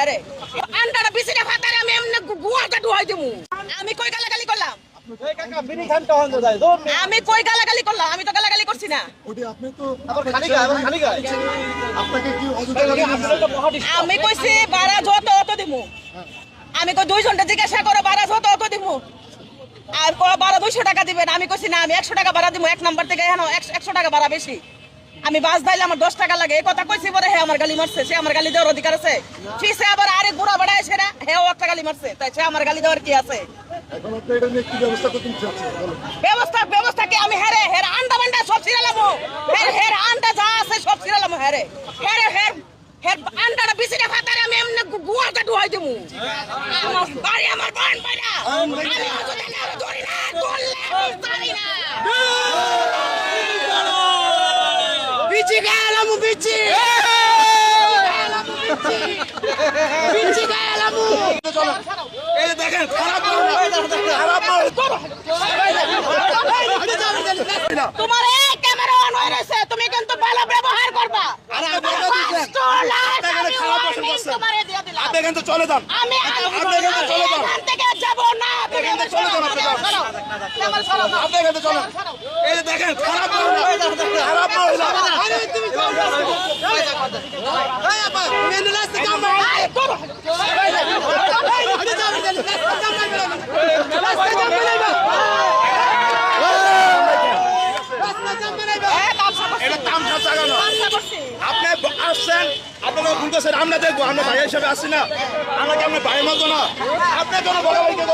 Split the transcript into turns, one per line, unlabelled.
হ্যারে আন্ডাটা বিছিয়ে ফাতারে আমি এমনি গুয়াটা ডুয়াই দিমু। আমি কই গালাগালি করলাম? আমি কই গালাগালি করলাম? আমি তো গালাগালি করছি না। আমি কইছি ভাড়া যত অত দিমু। আমি কই 2 ঘন্টা জিজ্ঞাসা করো ভাড়া যত অত দিমু। আর কো ভাড়া 200 টাকা দিবেন। আমি কইছি না আমি 100 টাকা ভাড়া দিমু। 1 নাম্বার থেকে এখন 100 টাকা ভাড়া বেশি। আমি বাস দাইলে আমার 10 টাকা লাগে। এই কথা কইছি পরে হে আমার গালি মারছে। সে আমার গালি দেওয়ার অধিকার আছে? ফিসে আবার আরেক বুড়া বড়া এসে না হেও একটা গালি মারছে। তাই সে আমার গালি দেওয়ার কি আছে?
এখন আপনি এটা নিয়ে কি ব্যবস্থা করতে চাচ্ছেন বলুন।
ব্যবস্থা কি আমি হেরে আন্ডা বান্ডা সব ছিড়ালামু। হের আন্ডা যা আছে সব ছিড়ালামু হের আন্ডাটা বিছিয়ে ফাতারে আমি এমনি গুয়াটা ডুয়াই দিমু। আমার বাড়ি আমার বান বাইরা। আমি ওজনে না ধরি না ধরলে পারি না। বিচি গেলামু বিচি গেলামু।
এই দেখেন খারাপ
তোমার এই ক্যামেরা অন হয়ে রয়েছে, তুমি কিন্তু ভালো ব্যবহার করবা।
আপনি কিন্তু চলে যান।
আমি এখান থেকে যাব না।
আপনি কিন্তু চলে যান। আপনি কিন্তু চলেন। এই দেখেন খারাপ মহিলা। আপনি আসছেন, আপনারা ভুলতেছেন। আমরা দেখবো, আমরা ভাই হিসেবে আসছি না। আমরা কি আপনার ভাইয়ের মতো না? আপনি কোনো বড় ভাইকে